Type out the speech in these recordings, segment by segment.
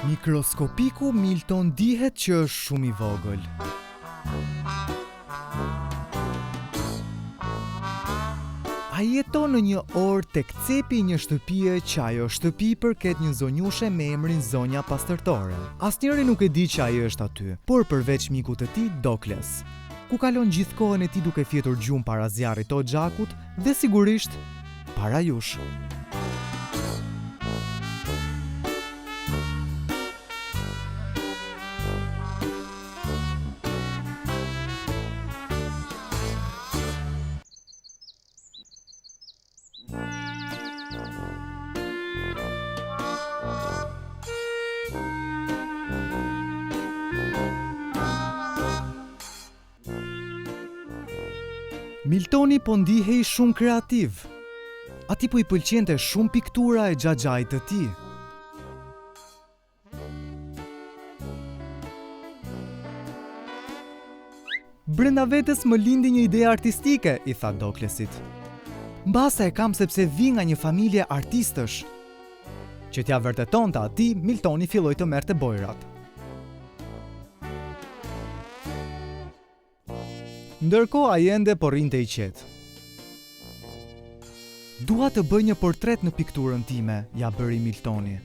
Mikroskopiku Milton dihet që është shumë i vogël. A jeton në një orë tek cepi një shtëpie që ajo shtëpi përket një zonjushe me emrin Zonja Pastërtore. Asnjëri nuk e di që ai është aty, por përveç mikut të tij, Dokles, ku kalon gjithë kohën e tij duke fjetur gjumë para zjarrit të xhakut dhe sigurisht para jush. Miltoni po ndihej shumë kreativ. Ati po i pëlqente shumë piktura e xhaxhait të tij. Brenda vetes më lindi një ide artistike, i tha Doklesit. Mbase e kam sepse vi nga një familje artistësh. Që t'ja vërtetonte atij, Miltoni filloi të merrte bojrat. Ndërkohë ai ende po rrinte i qetë. Dua të bëj një portret në pikturën time, ja bëri Miltoni.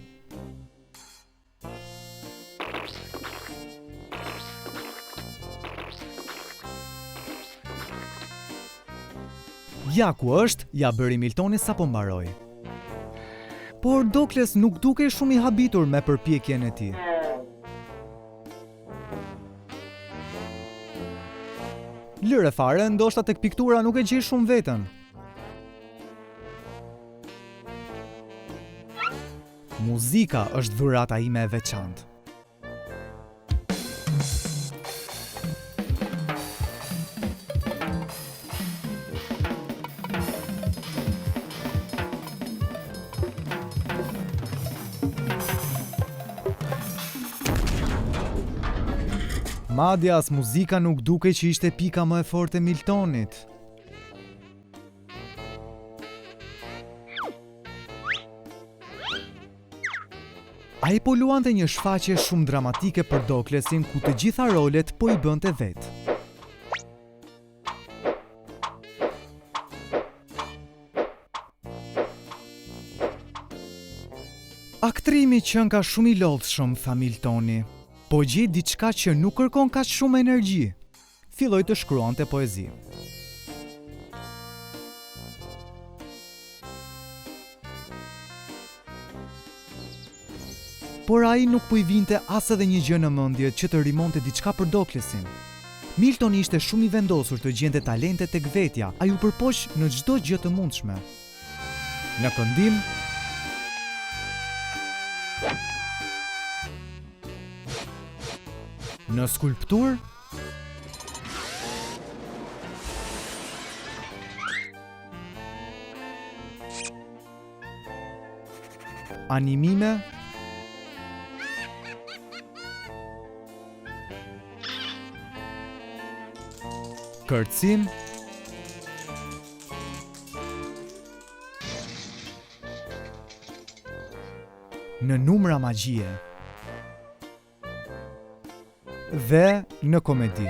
Ja ku është, ja bëri Miltoni sapo mbaroi. Por Dokles nuk dukej shumë i habitur me përpjekjen e tij. Lëre fare, ndoshta tek piktura nuk e gjej shumë veten. Muzika është dhurata ime e veçantë. Madje as muzika nuk dukej që ishte pika më e fortë e Miltonit. Ai po luante një shfaqje shumë dramatike për Doklesin ku të gjitha rolet po i bënte vetë. Aktrimi qënë ka shumë i lodhshëm, tha Miltoni. Po gjej diçka që nuk kërkon kaq shumë energji. Filloi të shkruante poezi. Por ai nuk po i vinte as edhe një gjë në mendje që të rimonte diçka për Doklesin. Miltoni ishte shumë i vendosur të gjente talente tek vetja, ai u përpoq në çdo gjë të mundshme. Në këndim, në skulptur, animime, kërcim, në numra magjie dhe në komedi.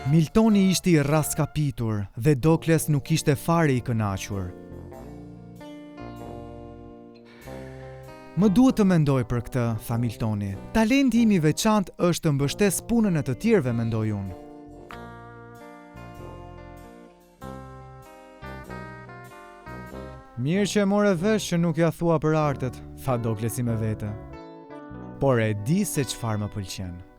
Miltoni ishte i rraskapitur dhe Dokles nuk ishte fare i kënaqur. Më duhet të mendoj për këtë, tha Miltoni. Talenti im i veçantë është të mbështes punën e të tjerëve, mendoi unë. Mirë që e more vesh që nuk ja thua për artet, tha Doklesi me vete. Por e di se çfarë më pëlqen.